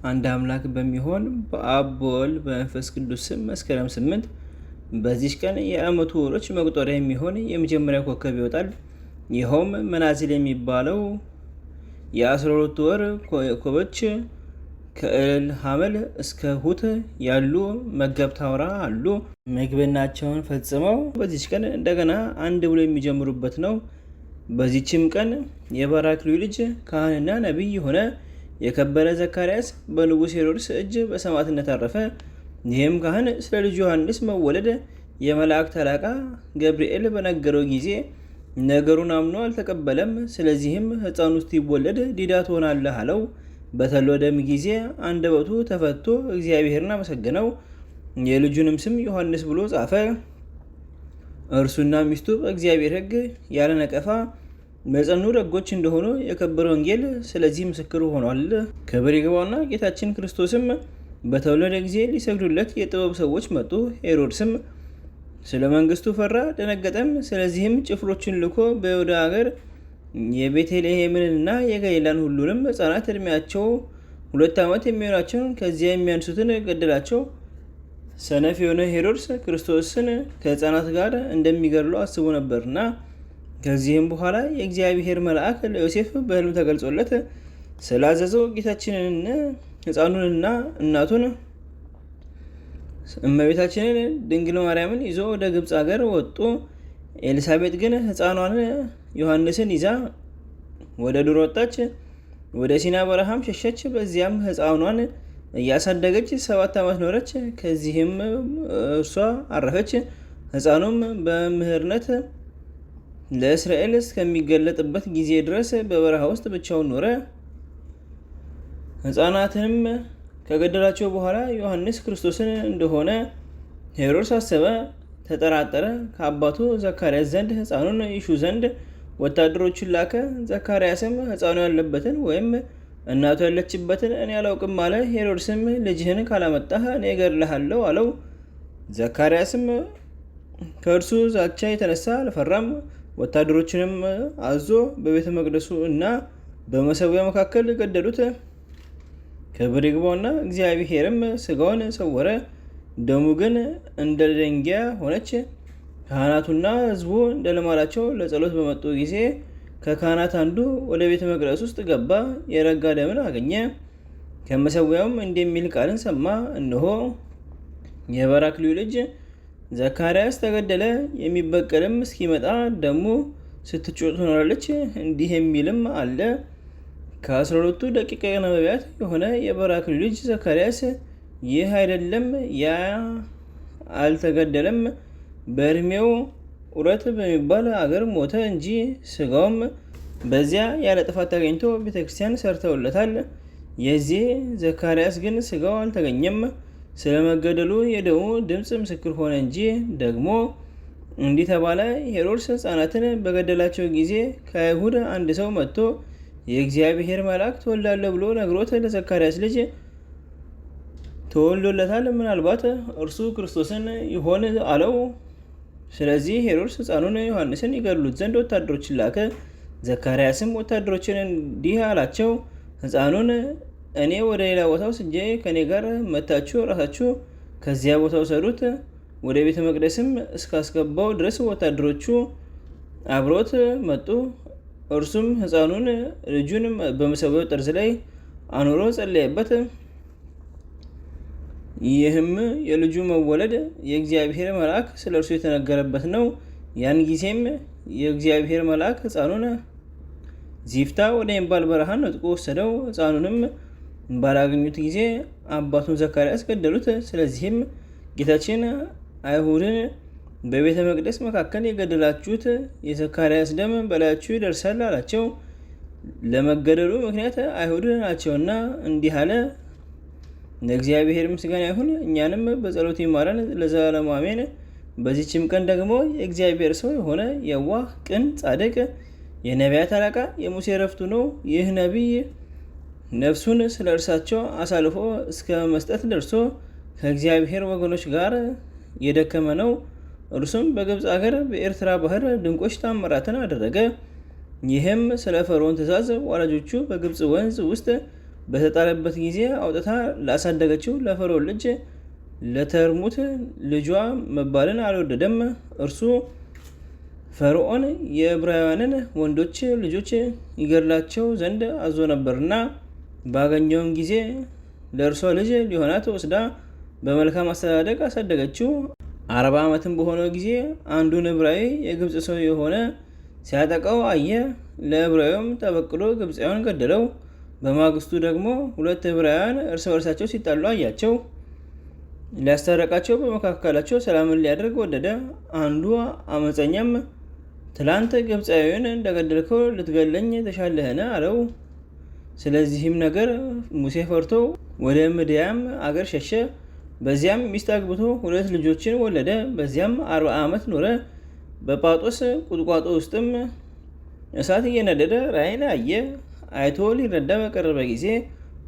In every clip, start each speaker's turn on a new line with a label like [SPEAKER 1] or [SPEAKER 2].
[SPEAKER 1] አንድ አምላክ በሚሆን በአብ በወልድ በመንፈስ ቅዱስ ስም መስከረም 8 በዚች ቀን የዓመቱ ወሮች መቁጠሪያ የሚሆን የመጀመሪያ ኮከብ ይወጣል። ይኸውም መናዝል የሚባለው የ12 ወር ኮከቦች ከእልል ሐመል እስከ ሁት ያሉ መገብት አውራ አሉ። ምግብናቸውን ፈጽመው በዚች ቀን እንደገና አንድ ብሎ የሚጀምሩበት ነው። በዚችም ቀን የባራክሊው ልጅ ካህንና ነቢይ የሆነ የከበረ ዘካርያስ በንጉሥ ሄሮድስ እጅ በሰማዕትነት አረፈ። ይህም ካህን ስለ ልጁ ዮሐንስ መወለድ የመላእክት አለቃ ገብርኤል በነገረው ጊዜ ነገሩን አምኖ አልተቀበለም። ስለዚህም ሕፃኑ እስኪወለድ ዲዳ ትሆናለህ አለው። በተወለደም ጊዜ አንደበቱ ተፈቶ እግዚአብሔርን አመሰገነው። የልጁንም ስም ዮሐንስ ብሎ ጻፈ። እርሱና ሚስቱ በእግዚአብሔር ሕግ ያለ ነቀፋ በጸኑ ደጎች እንደሆኑ የከበረ ወንጌል ስለዚህ ምስክር ሆኗል። ክብር ይግባውና ጌታችን ክርስቶስም በተወለደ ጊዜ ሊሰግዱለት የጥበብ ሰዎች መጡ። ሄሮድስም ስለ መንግስቱ ፈራ፣ ደነገጠም። ስለዚህም ጭፍሮችን ልኮ በይሁዳ ሀገር የቤተልሔምንና የገሊላን ሁሉንም ሕፃናት ዕድሜያቸው 2 ዓመት የሚሆናቸውን ከዚያ የሚያንሱትን ገደላቸው። ሰነፍ የሆነ ሄሮድስ ክርስቶስን ከሕፃናት ጋር እንደሚገድለው አስቦ ነበርና። ከዚህም በኋላ የእግዚአብሔር መልአክ ለዮሴፍ በሕልም ተገልጾለት ስላዘዘው ጌታችንን ሕፃኑንና እናቱን እመቤታችንን ድንግል ማርያምን ይዞ ወደ ግብፅ ሀገር ወጡ። ኤልሳቤጥ ግን ሕፃኗን ዮሐንስን ይዛ ወደ ዱር ወጣች። ወደ ሲና በረሃም ሸሸች። በዚያም ሕፃኗን እያሳደገች 7 ዓመት ኖረች። ከዚህም እርሷ አረፈች። ሕፃኑም በምህርነት ለእስራኤል እስከሚገለጥበት ጊዜ ድረስ በበረሃ ውስጥ ብቻውን ኖረ። ሕፃናትንም ከገደላቸው በኋላ ዮሐንስ ክርስቶስን እንደሆነ ሄሮድስ አሰበ፣ ተጠራጠረ። ከአባቱ ዘካርያስ ዘንድ ሕፃኑን ይሹ ዘንድ ወታደሮችን ላከ። ዘካርያስም ሕፃኑ ያለበትን ወይም እናቱ ያለችበትን እኔ አላውቅም አለ። ሄሮድስም ልጅህን ካላመጣህ እኔ እገድልሃለሁ አለው። ዘካርያስም ከእርሱ ዛቻ የተነሳ አልፈራም። ወታደሮችንም አዞ በቤተ መቅደሱ እና በመሰዊያ መካከል ገደሉት። ክብር ይግባውና እግዚአብሔርም ስጋውን ሰወረ። ደሙ ግን እንደ ደንጊያ ሆነች። ካህናቱና ሕዝቡ እንደ ልማዳቸው ለጸሎት በመጡ ጊዜ ከካህናት አንዱ ወደ ቤተ መቅደስ ውስጥ ገባ፣ የረጋ ደምን አገኘ። ከመሰዊያውም እንደሚል ቃልን ሰማ። እነሆ የባራክሊው ልጅ ዘካርያስ ተገደለ፣ የሚበቀልም እስኪመጣ ደሙ ስትጮህ ትኖራለች። እንዲህ የሚልም አለ። ከ12ቱ ደቂቀ ነቢያት የሆነ የባራክሊው ልጅ ዘካርያስ ይህ አይደለም፣ ያ አልተገደለም። በእድሜው ኡረት በሚባል አገር ሞተ እንጂ ስጋውም በዚያ ያለ ጥፋት ተገኝቶ ቤተክርስቲያን ሰርተውለታል። የዚህ ዘካርያስ ግን ስጋው አልተገኘም። ስለመገደሉ የደሙ ድምፅ ምስክር ሆነ እንጂ። ደግሞ እንዲህ ተባለ፣ ሄሮድስ ሕፃናትን በገደላቸው ጊዜ ከአይሁድ አንድ ሰው መጥቶ የእግዚአብሔር መልአክ ትወልዳለህ ብሎ ነግሮት ለዘካርያስ ልጅ ተወልዶለታል፣ ምናልባት እርሱ ክርስቶስን ይሆን አለው። ስለዚህ ሄሮድስ ሕፃኑን ዮሐንስን ይገድሉት ዘንድ ወታደሮችን ላከ። ዘካርያስም ወታደሮችን እንዲህ አላቸው፣ ሕፃኑን እኔ ወደ ሌላ ቦታ ወስጄ ከኔ ጋር መታችሁ ራሳችሁ ከዚያ ቦታ ውሰዱት። ወደ ቤተ መቅደስም እስካስገባው ድረስ ወታደሮቹ አብሮት መጡ። እርሱም ሕፃኑን ልጁን በመሰዊያው ጠርዝ ላይ አኑሮ ጸለየበት። ይህም የልጁ መወለድ የእግዚአብሔር መልአክ ስለ እርሱ የተነገረበት ነው። ያን ጊዜም የእግዚአብሔር መልአክ ሕፃኑን ዚፍታ ወደሚባል በረሃ ነጥቆ ወሰደው። ሕፃኑንም ባላገኙት ጊዜ አባቱን ዘካርያስ ገደሉት። ስለዚህም ጌታችን አይሁድን በቤተ መቅደስ መካከል የገደላችሁት የዘካርያስ ደም በላያችሁ ይደርሳል አላቸው። ለመገደሉ ምክንያት አይሁድ ናቸውና እንዲህ አለ። ለእግዚአብሔር ምስጋና ይሁን፣ እኛንም በጸሎት ይማረን ለዘላለሙ አሜን። በዚችም ቀን ደግሞ የእግዚአብሔር ሰው የሆነ የዋህ ቅን ጻድቅ የነቢያት አለቃ የሙሴ ዕረፍቱ ነው። ይህ ነቢይ ነፍሱን ስለ እርሳቸው አሳልፎ እስከ መስጠት ደርሶ ከእግዚአብሔር ወገኖች ጋር የደከመ ነው። እርሱም በግብፅ አገር በኤርትራ ባህር ድንቆች ታምራትን አደረገ። ይህም ስለ ፈርዖን ትእዛዝ ወላጆቹ በግብፅ ወንዝ ውስጥ በተጣለበት ጊዜ አውጥታ ላሳደገችው ለፈርዖን ልጅ ለተርሙት ልጇ መባልን አልወደደም። እርሱ ፈርዖን የዕብራውያንን ወንዶች ልጆች ይገድላቸው ዘንድ አዞ ነበርና፣ ባገኘውም ጊዜ ለእርሷ ልጅ ሊሆናት ወስዳ በመልካም አስተዳደግ አሳደገችው። 40 ዓመትም በሆነው ጊዜ አንዱን ዕብራዊ የግብፅ ሰው የሆነ ሲያጠቃው አየ። ለዕብራዊውም ተበቅሎ ግብፃዊውን ገደለው። በማግስቱ ደግሞ 2 ዕብራውያን እርስ በርሳቸው ሲጣሉ አያቸው። ሊያስታረቃቸው በመካከላቸው ሰላምን ሊያደርግ ወደደ። አንዱ አመፀኛም ትላንት ግብፃዊውን እንደገደልከው ልትገለኝ ተሻለህን? አለው። ስለዚህም ነገር ሙሴ ፈርቶ ወደ ምድያም አገር ሸሸ። በዚያም ሚስት አግብቶ 2 ልጆችን ወለደ። በዚያም 40 ዓመት ኖረ። በጳጦስ ቁጥቋጦ ውስጥም እሳት እየነደደ ራእይን አየ። አይቶ ሊረዳ በቀረበ ጊዜ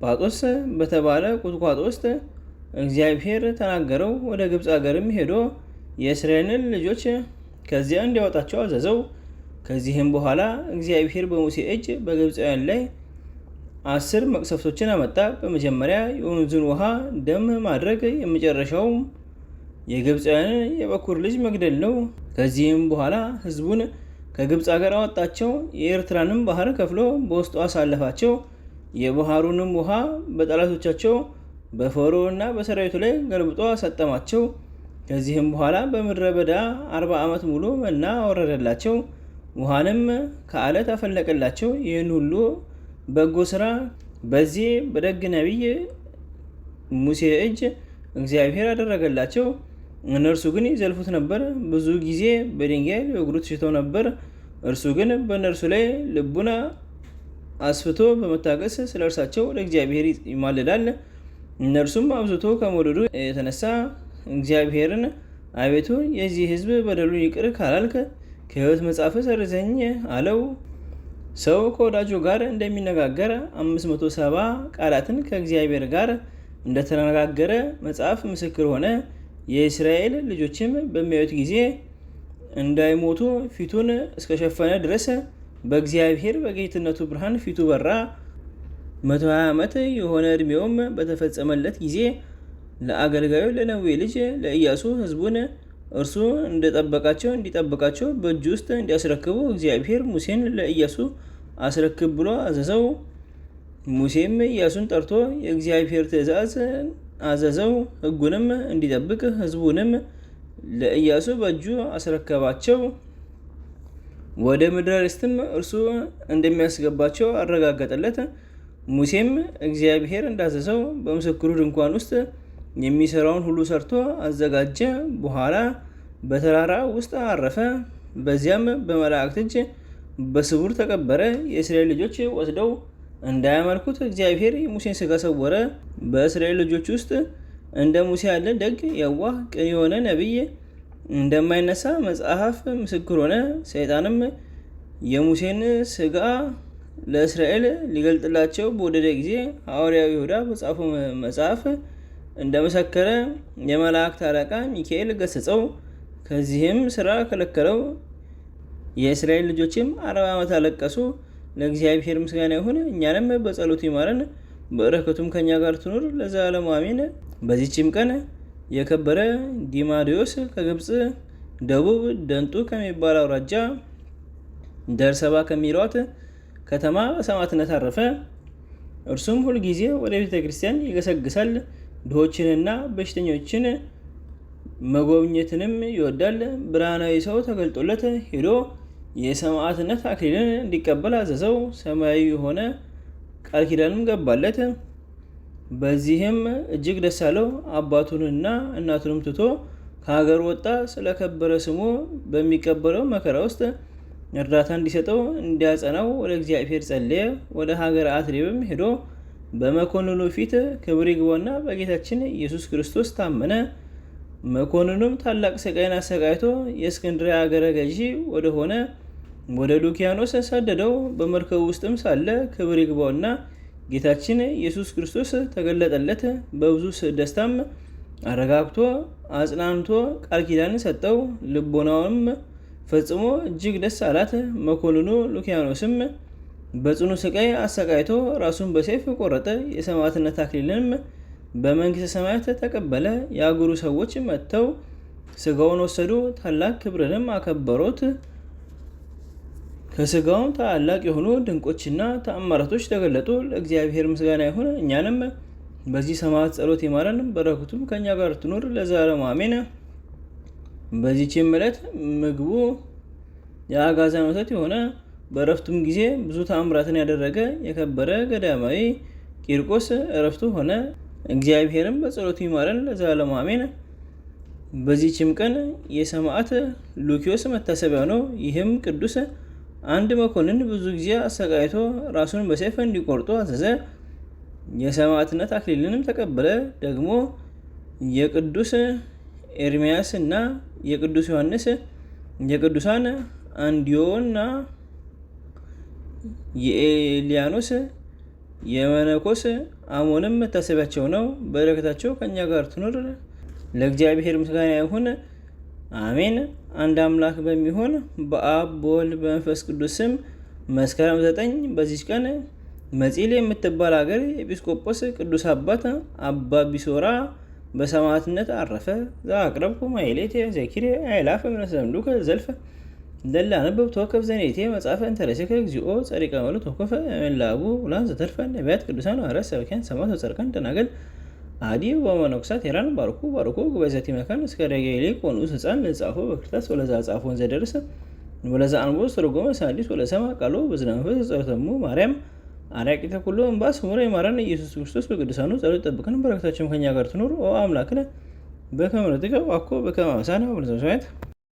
[SPEAKER 1] ጳጦስ በተባለ ቁጥቋጦ ውስጥ እግዚአብሔር ተናገረው። ወደ ግብፅ አገርም ሄዶ የእስራኤልን ልጆች ከዚያ እንዲያወጣቸው አዘዘው። ከዚህም በኋላ እግዚአብሔር በሙሴ እጅ በግብፃውያን ላይ 10 መቅሰፍቶችን አመጣ። በመጀመሪያ የወንዙን ውሃ ደም ማድረግ፣ የመጨረሻውም የግብፃውያንን የበኩር ልጅ መግደል ነው። ከዚህም በኋላ ሕዝቡን ከግብፅ አገር አወጣቸው። የኤርትራንም ባህር ከፍሎ በውስጡ አሳለፋቸው። የባህሩንም ውሃ በጠላቶቻቸው በፈርዖንና በሰራዊቱ ላይ ገልብጦ አሰጠማቸው። ከዚህም በኋላ በምድረ በዳ 40 ዓመት ሙሉ መና አወረደላቸው። ውሃንም ከአለት አፈለቀላቸው። ይህን ሁሉ በጎ ስራ በዚህ በደግ ነቢይ ሙሴ እጅ እግዚአብሔር አደረገላቸው። እነርሱ ግን ይዘልፉት ነበር፣ ብዙ ጊዜ በድንጋይ ሊወግሩት ሽተው ነበር። እርሱ ግን በእነርሱ ላይ ልቡን አስፍቶ በመታገስ ስለ እርሳቸው ለእግዚአብሔር ይማልዳል። እነርሱም አብዝቶ ከመውደዱ የተነሳ እግዚአብሔርን አቤቱ የዚህ ሕዝብ በደሉን ይቅር ካላልክ ከሕይወት መጽሐፍ ሰርዘኝ አለው። ሰው ከወዳጁ ጋር እንደሚነጋገር 570 ቃላትን ከእግዚአብሔር ጋር እንደተነጋገረ መጽሐፍ ምስክር ሆነ። የእስራኤል ልጆችም በሚያዩት ጊዜ እንዳይሞቱ ፊቱን እስከሸፈነ ድረስ በእግዚአብሔር በጌትነቱ ብርሃን ፊቱ በራ። 120 ዓመት የሆነ ዕድሜውም በተፈጸመለት ጊዜ ለአገልጋዩ ለነዌ ልጅ ለኢያሱ ሕዝቡን እርሱ እንደጠበቃቸው እንዲጠብቃቸው በእጁ ውስጥ እንዲያስረክቡ እግዚአብሔር ሙሴን ለኢያሱ አስረክብ ብሎ አዘዘው። ሙሴም ኢያሱን ጠርቶ የእግዚአብሔር ትእዛዝ አዘዘው። ሕጉንም እንዲጠብቅ ሕዝቡንም ለኢያሱ በእጁ አስረከባቸው። ወደ ምድረ ርስትም እርሱ እንደሚያስገባቸው አረጋገጠለት። ሙሴም እግዚአብሔር እንዳዘዘው በምስክሩ ድንኳን ውስጥ የሚሰራውን ሁሉ ሰርቶ አዘጋጀ። በኋላ በተራራ ውስጥ አረፈ። በዚያም በመላእክት እጅ በስውር ተቀበረ። የእስራኤል ልጆች ወስደው እንዳያመልኩት እግዚአብሔር የሙሴን ሥጋ ሰወረ። በእስራኤል ልጆች ውስጥ እንደ ሙሴ ያለ ደግ፣ የዋህ፣ ቅን የሆነ ነቢይ እንደማይነሳ መጽሐፍ ምስክር ሆነ። ሰይጣንም የሙሴን ሥጋ ለእስራኤል ሊገልጥላቸው በወደደ ጊዜ ሐዋርያው ይሁዳ በጻፈው መጽሐፍ እንደመሰከረ የመላእክት አለቃ ሚካኤል ገሰጸው። ከዚህም ስራ ከለከለው። የእስራኤል ልጆችም 40 ዓመት አለቀሱ። ለእግዚአብሔር ምስጋና ይሁን፣ እኛንም በጸሎቱ ይማረን፣ በረከቱም ከኛ ጋር ትኑር ለዘላለሙ አሜን። በዚችም ቀን የከበረ ዲማዲዮስ ከግብፅ ደቡብ ደንጡ ከሚባል አውራጃ ደርሰባ ከሚሏት ከተማ በሰማዕትነት አረፈ። እርሱም ሁልጊዜ ወደ ቤተ ክርስቲያን ይገሰግሳል። ድሆችንና በሽተኞችን መጎብኘትንም ይወዳል። ብርሃናዊ ሰው ተገልጦለት ሄዶ የሰማዕትነት አክሊልን እንዲቀበል አዘዘው። ሰማያዊ የሆነ ቃል ኪዳንም ገባለት። በዚህም እጅግ ደስ አለው። አባቱንና እናቱንም ትቶ ከሀገር ወጣ። ስለከበረ ስሙ በሚቀበለው መከራ ውስጥ እርዳታ እንዲሰጠው እንዲያጸናው ወደ እግዚአብሔር ጸለየ። ወደ ሀገር አትሪብም ሄዶ በመኮንኑ ፊት ክብር ይግባውና በጌታችን ኢየሱስ ክርስቶስ ታመነ። መኮንኑም ታላቅ ስቃይን አሰቃይቶ የእስክንድርያ አገረ ገዢ ወደሆነ ወደ ዱኪያኖስ ሰደደው። በመርከቡ ውስጥም ሳለ ክብር ይግባውና ጌታችን ኢየሱስ ክርስቶስ ተገለጠለት። በብዙ ደስታም አረጋግቶ አጽናንቶ ቃል ኪዳን ሰጠው። ልቦናውም ፈጽሞ እጅግ ደስ አላት። መኮንኑ ሉኪያኖስም በጽኑ ስቃይ አሰቃይቶ ራሱን በሰይፍ ቆረጠ። የሰማዕትነት አክሊልንም በመንግሥተ ሰማያት ተቀበለ። የአገሩ ሰዎች መጥተው ስጋውን ወሰዱ፣ ታላቅ ክብርንም አከበሩት። ከስጋውም ታላላቅ የሆኑ ድንቆችና ተአምራቶች ተገለጡ። ለእግዚአብሔር ምስጋና ይሁን፣ እኛንም በዚህ ሰማዕት ጸሎት ይማረን፣ በረከቱም ከእኛ ጋር ትኑር ለዘላለሙ አሜን። በዚህችም ዕለት ምግቡ የአጋዛን ወተት የሆነ በእረፍቱም ጊዜ ብዙ ተአምራትን ያደረገ የከበረ ገዳማዊ ቂርቆስ እረፍቱ ሆነ። እግዚአብሔርም በጸሎቱ ይማረን ለዘላለሙ አሜን። በዚህችም ቀን የሰማዕት ሉኪዮስ መታሰቢያ ነው። ይህም ቅዱስ አንድ መኮንን ብዙ ጊዜ አሰቃይቶ ራሱን በሰይፍ እንዲቆርጡ አዘዘ። የሰማዕትነት አክሊልንም ተቀበለ። ደግሞ የቅዱስ ኤርሚያስ እና የቅዱስ ዮሐንስ የቅዱሳን አንዲዮና የኤልያኖስ የመነኮስ አሞንም መታሰቢያቸው ነው። በረከታቸው ከእኛ ጋር ትኑር ለእግዚአብሔር ምስጋና ይሁን አሜን። አንድ አምላክ በሚሆን በአብ በወልድ በመንፈስ ቅዱስ ስም መስከረም 9 በዚች ቀን መጺል የምትባል ሀገር ኤጲስቆጶስ ቅዱስ አባት አባ ቢሶራ በሰማዕትነት አረፈ። ዘአቅረብኩ ማሕሌተ ዘኪሬ አእላፈ እምነተሰምዱከ ዘልፈ ደላነበብ ተወከፍ ዘኔቴ መጽሐፈ እንተረሴከ እግዚኦ ጸሪቀ መሎት ወኮፈ እምላቡ ውላን ዘተርፈ ነቢያት ቅዱሳን ሐዋርያት ሰበኪያን ሰማዕታት ወጻድቃን ደናግል አዲ ወመነኮሳት ሄራን ባርኩ ጉባኤ መካን እስከ ደገይሌ ቆኑስ ሕፃን ለጻፎ በክርታስ ወለዛ ጻፎን ዘደረሰ ወለዛ አንቦ ስተርጎመ ሳዲስ ወለሰማ ቃሎ በዝነ መንፈስ ጸሎተሙ ማርያም አርያቂተ ኩሉ እምባስ ሙረ ይማረን ኢየሱስ ክርስቶስ በቅዱሳኑ ጸሎት ጠብቀን በረከታቸው ከኛ ጋር ትኑር። ኦ አምላክነ በከመ ንትቀው አኮ በከመ አምሳነ ወበሰማያት